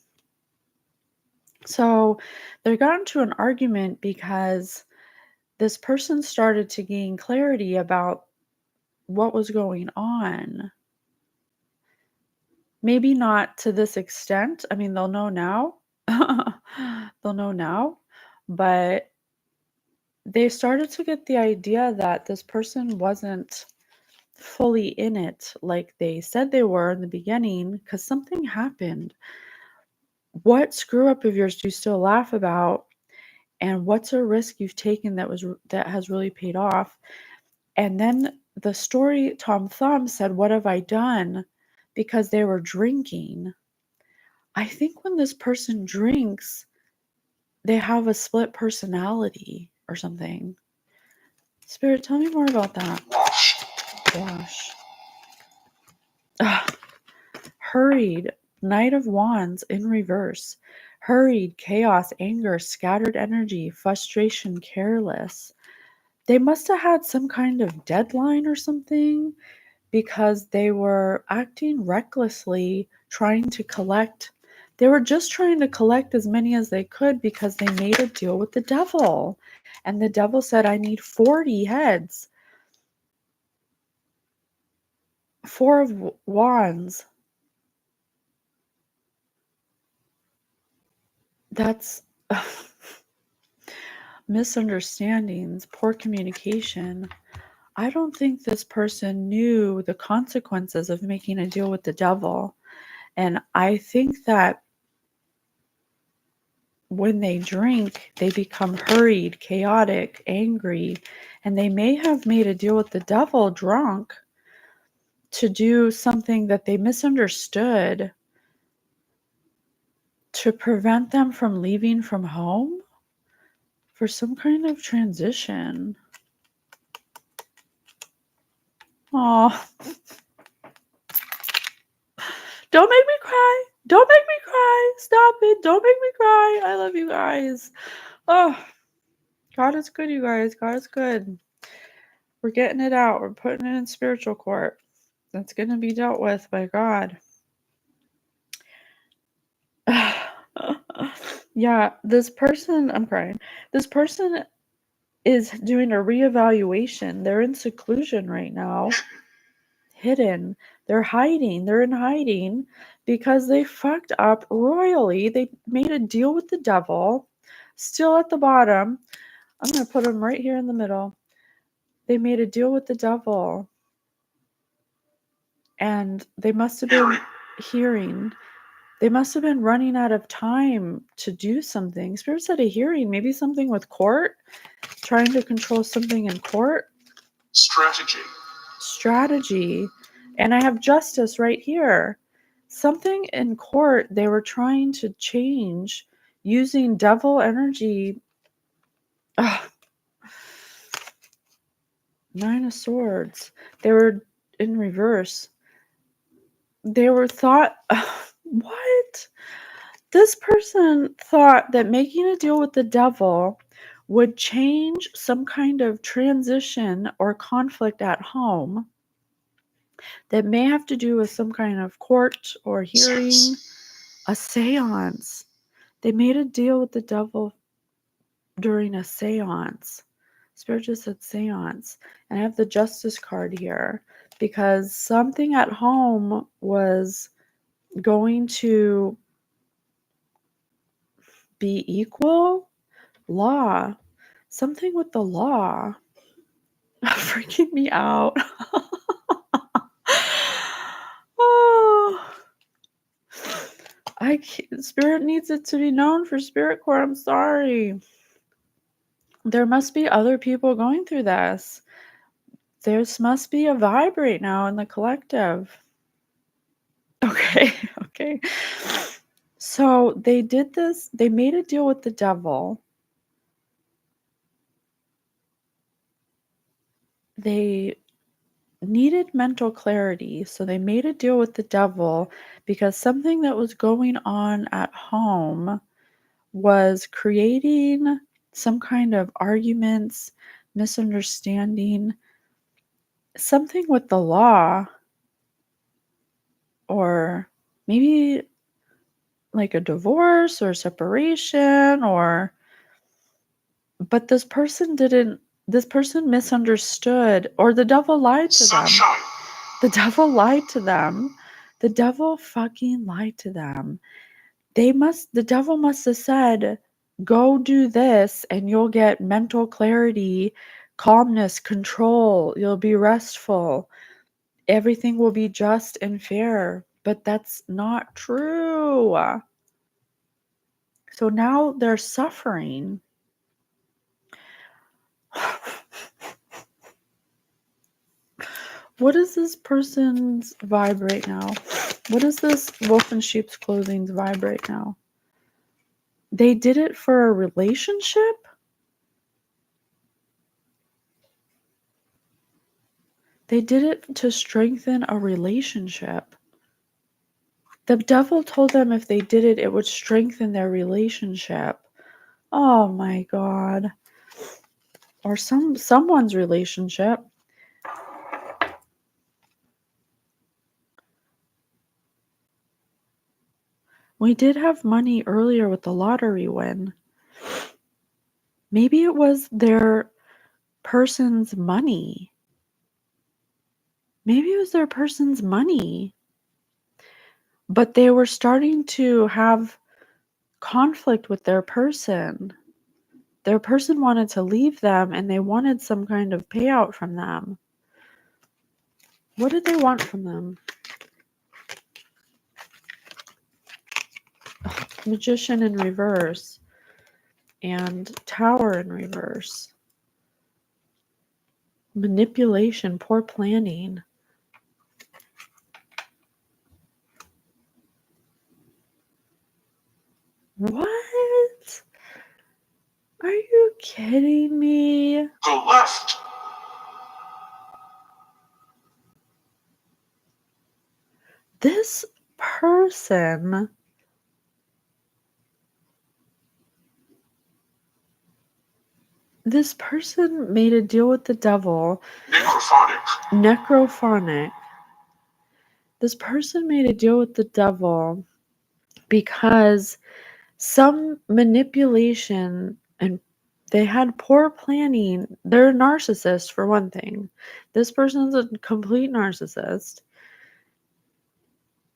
So they got into an argument because this person started to gain clarity about what was going on. Maybe not to this extent. I mean, they'll know now. They'll know now. But they started to get the idea that this person wasn't fully in it like they said they were in the beginning because something happened. What screw up of yours do you still laugh about? And what's a risk you've taken that has really paid off? And then the story, Tom Thumb said, "What have I done?" Because they were drinking. I think when this person drinks, they have a split personality or something. Spirit, tell me more about that. Wash. Hurried, Knight of Wands in reverse. Hurried, chaos, anger, scattered energy, frustration, careless. They must have had some kind of deadline or something because they were acting recklessly, trying to collect. They were just trying to collect as many as they could because they made a deal with the devil. And the devil said, I need 40 heads. 4 of Wands. That's misunderstandings, poor communication. I don't think this person knew the consequences of making a deal with the devil. And I think that when they drink, they become hurried, chaotic, angry, and they may have made a deal with the devil drunk to do something that they misunderstood to prevent them from leaving from home for some kind of transition. Oh, don't make me cry. Don't make me cry. Stop it. Don't make me cry. I love you guys. Oh, God is good, you guys. God is good. We're getting it out. We're putting it in spiritual court. That's going to be dealt with by God. Yeah, this person, I'm crying. This person is doing a reevaluation. They're in seclusion right now. Hidden. They're hiding. They're in hiding because they fucked up royally. They made a deal with the devil. Still at the bottom. I'm going to put them right here in the middle. They made a deal with the devil. And they must have been hearing. They must have been running out of time to do something. Spirit said a hearing, maybe something with court, trying to control something in court. Strategy. And I have justice right here. Something in court they were trying to change using devil energy. Ugh. 9 of Swords. They were in reverse. They were thought, what? This person thought that making a deal with the devil would change some kind of transition or conflict at home that may have to do with some kind of court or hearing, a seance. They made a deal with the devil during a seance. Spirit just said seance. And I have the justice card here because something at home was going to be equal. Law. Something with the law. Freaking me out. Oh. Spirit needs it to be known for Spirit Core. I'm sorry. There must be other people going through this. There must be a vibe right now in the collective. Okay, okay. So they did this. They made a deal with the devil. They needed mental clarity. So they made a deal with the devil because something that was going on at home was creating some kind of arguments, misunderstanding, something with the law, or maybe like a divorce or separation, but this person misunderstood, or the devil lied to them. The devil lied to them. The devil fucking lied to them. The devil must have said, go do this and you'll get mental clarity, calmness, control. You'll be restful. Everything will be just and fair. But that's not true. So now they're suffering. What is this person's vibe right now? What is this wolf in sheep's clothing's vibe right now? They did it for a relationship? They did it to strengthen a relationship. The devil told them if they did it, it would strengthen their relationship. Oh my God. Or someone's relationship. We did have money earlier with the lottery win. Maybe it was their person's money. Maybe it was their person's money. But they were starting to have conflict with their person. Their person wanted to leave them and they wanted some kind of payout from them. What did they want from them? Magician in reverse and Tower in reverse. Manipulation, poor planning. What? Are you kidding me? Go left. This person made a deal with the devil. Necrophonic. This person made a deal with the devil because some manipulation and they had poor planning. They're a narcissist, for one thing. This person's a complete narcissist.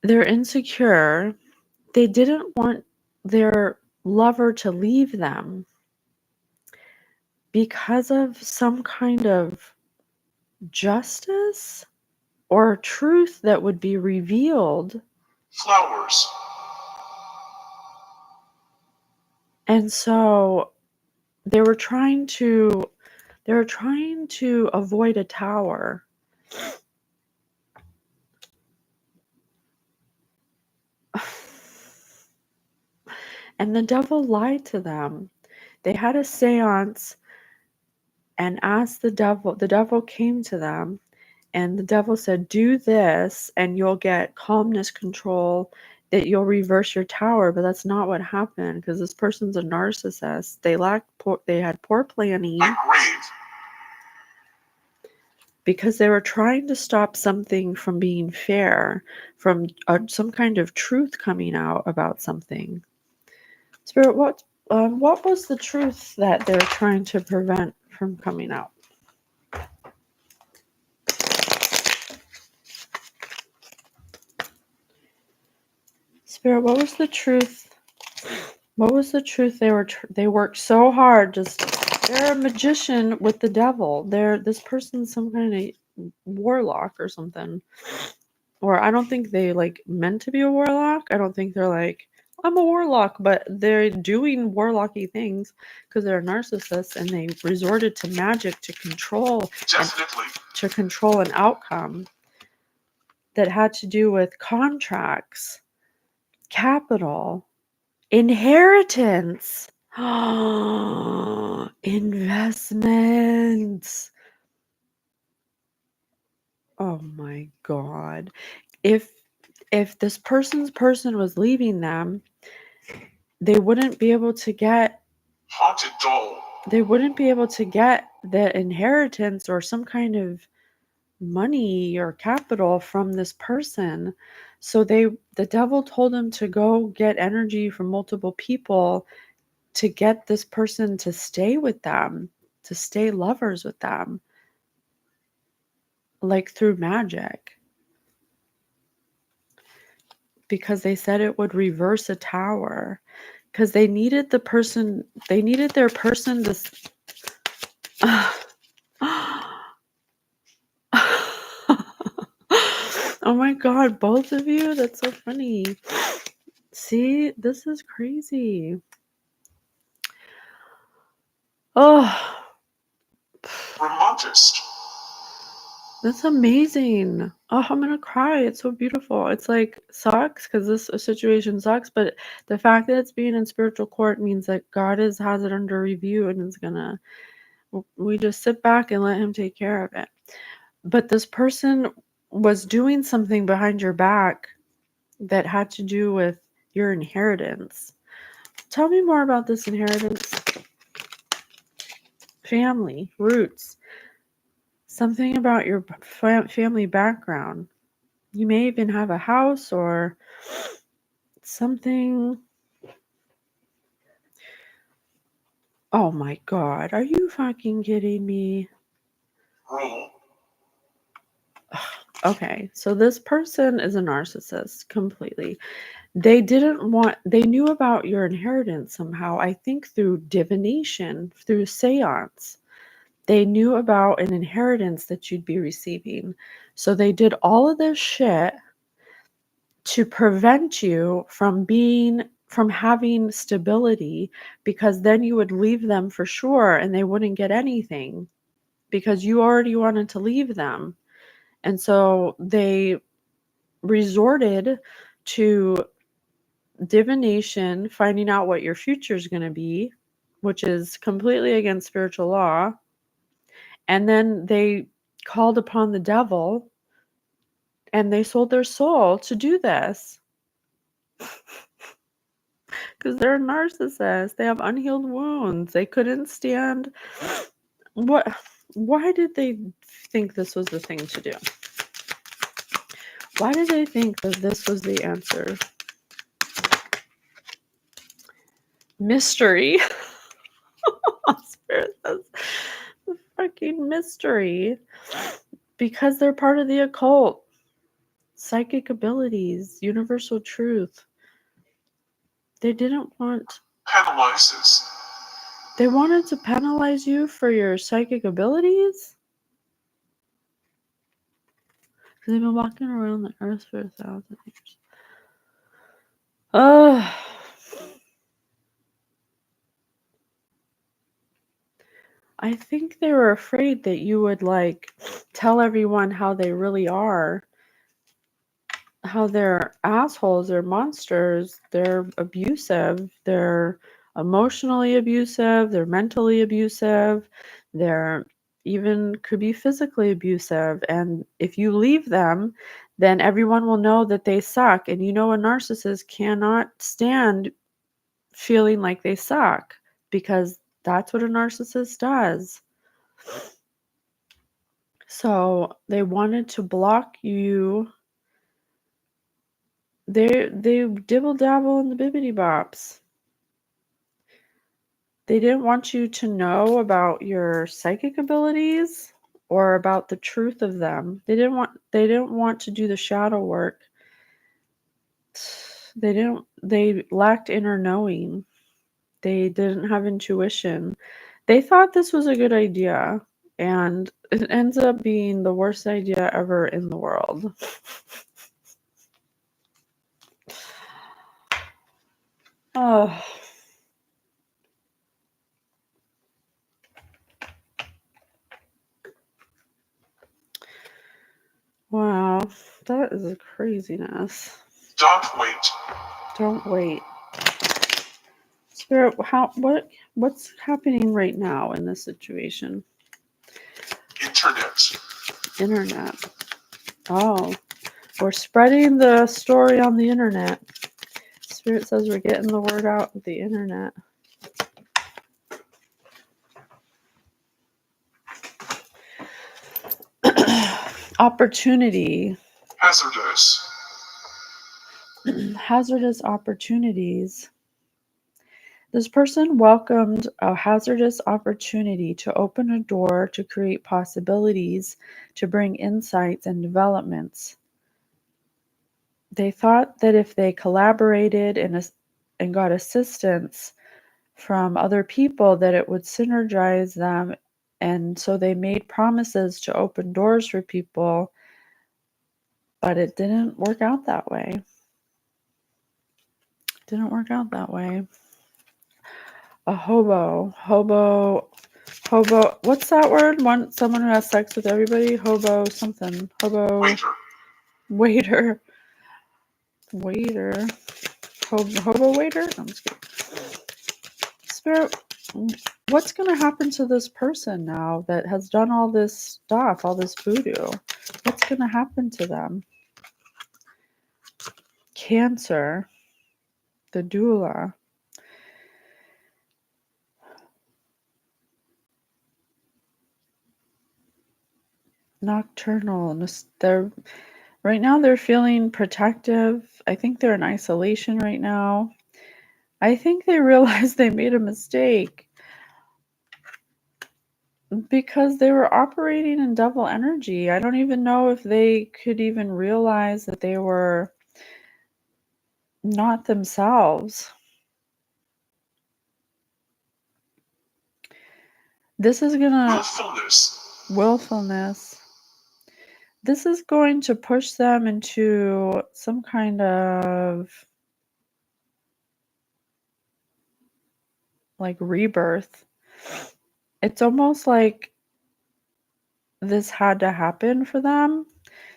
They're insecure. They didn't want their lover to leave them because of some kind of justice or truth that would be revealed. Flowers. And so they were trying to avoid a tower. And the devil lied to them. They had a seance and asked the devil. The devil came to them and the devil said, do this and you'll get calmness control, that you'll reverse your tower. But that's not what happened because this person's a narcissist. They had poor planning. Because they were trying to stop something from being fair, from some kind of truth coming out about something. Spirit, what was the truth that they're trying to prevent from coming out? Spirit, what was the truth? What was the truth? They worked so hard. They're a magician with the devil. This person's some kind of warlock or something. Or I don't think they meant to be a warlock. I don't think they're like, I'm a warlock, but they're doing warlocky things because they're narcissists and they resorted to magic to control an outcome that had to do with contracts, capital, inheritance, investments. Oh my God. If this person was leaving them, they wouldn't be able to get haunted doll. They wouldn't be able to get the inheritance or some kind of money or capital from this person. So the devil told them to go get energy from multiple people to get this person to stay with them, to stay lovers with them, like through magic. Because they said it would reverse a tower. Because they needed their person to oh my God, both of you, that's so funny. See, this is crazy. Oh, Romantist. that's amazing. Oh, I'm gonna cry. It's so beautiful. It's like sucks because this situation sucks, but the fact that it's being in spiritual court means that God has it under review and is gonna. We just sit back and let Him take care of it. But this person was doing something behind your back that had to do with your inheritance. Tell me more about this inheritance. Family, roots, something about your family background. You may even have a house or something. Oh my God, are you fucking kidding me? Rule. Okay, so this person is a narcissist completely. They knew about your inheritance somehow, I think through divination, through seance. They knew about an inheritance that you'd be receiving. So they did all of this shit to prevent you from having stability, because then you would leave them for sure and they wouldn't get anything because you already wanted to leave them. And so they resorted to divination, finding out what your future is going to be, which is completely against spiritual law. And then they called upon the devil and they sold their soul to do this because they're narcissists. They have unhealed wounds. They couldn't stand what. Why did they think this was the thing to do? Why did they think that this was the answer? Mystery. Spirit says fucking mystery. Because they're part of the occult. Psychic abilities, universal truth. They didn't want. Penalizes. They wanted to penalize you for your psychic abilities? Because they've been walking around the earth for 1,000 years. Oh. I think they were afraid that you would like tell everyone how they really are. How they're assholes, they're monsters, they're abusive, they're emotionally abusive, they're mentally abusive, they're even could be physically abusive. And if you leave them, then everyone will know that they suck. And you know, a narcissist cannot stand feeling like they suck because that's what a narcissist does. So they wanted to block you. They dibble dabble in the bibbity bops. They didn't want you to know about your psychic abilities or about the truth of them. They didn't want to do the shadow work. They lacked inner knowing. They didn't have intuition. They thought this was a good idea, and it ends up being the worst idea ever in the world. Oh. Wow, that is a craziness. Don't wait. Don't wait. Spirit, what's happening right now in this situation? Internet. Oh, we're spreading the story on the internet. Spirit says we're getting the word out with the internet. Opportunity. Hazardous. Hazardous opportunities. This person welcomed a hazardous opportunity to open a door to create possibilities, to bring insights and developments. They thought that if they collaborated and got assistance from other people, that it would synergize them. And so they made promises to open doors for people, but it didn't work out that way. Didn't work out that way. A hobo Hobo. What's that word? Someone who has sex with everybody. Hobo something. Hobo. Waiter. Waiter. Waiter. Hobo waiter? I'm just kidding. Spirit, what's going to happen to this person now that has done all this stuff, all this voodoo? What's going to happen to them? Cancer. The doula. Nocturnal. Right now they're feeling protective. I think they're in isolation right now. I think they realized they made a mistake because they were operating in double energy. I don't even know if they could even realize that they were not themselves. This is gonna willfulness. This is going to push them into some kind of like rebirth. It's almost like this had to happen for them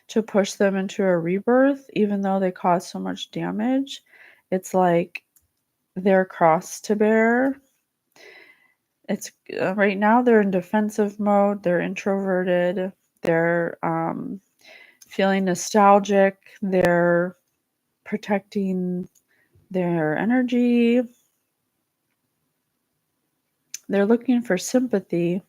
to push them into a rebirth, even though they caused so much damage. It's like their cross to bear. It's right now they're in defensive mode. They're introverted. They're feeling nostalgic. They're protecting their energy. They're looking for sympathy.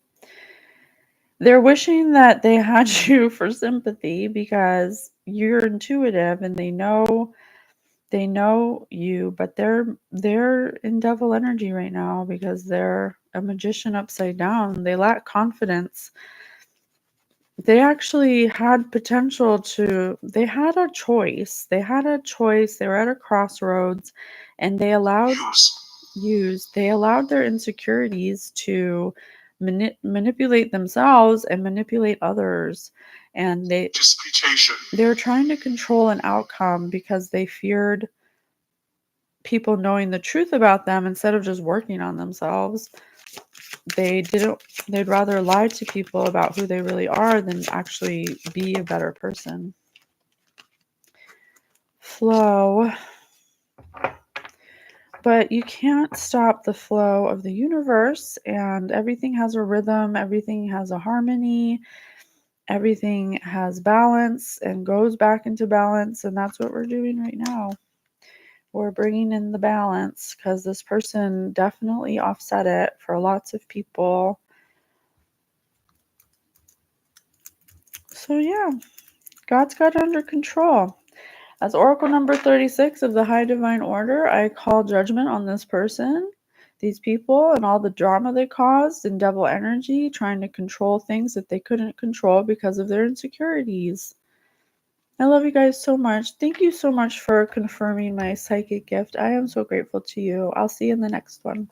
They're wishing that they had you for sympathy because you're intuitive and they know you, but they're in devil energy right now because they're a magician upside down. They lack confidence. They actually had potential they had a choice. They were at a crossroads and they allowed their insecurities to manipulate themselves and manipulate others. And they were trying to control an outcome because they feared people knowing the truth about them instead of just working on themselves. They'd rather lie to people about who they really are than actually be a better person. Flow. But you can't stop the flow of the universe, and everything has a rhythm, everything has a harmony, everything has balance and goes back into balance, and that's what we're doing right now. We're bringing in the balance because this person definitely offset it for lots of people. So yeah, God's got it under control. As Oracle number 36 of the High Divine Order, I call judgment on this person, these people, and all the drama they caused in devil energy, trying to control things that they couldn't control because of their insecurities. I love you guys so much. Thank you so much for confirming my psychic gift. I am so grateful to you. I'll see you in the next one.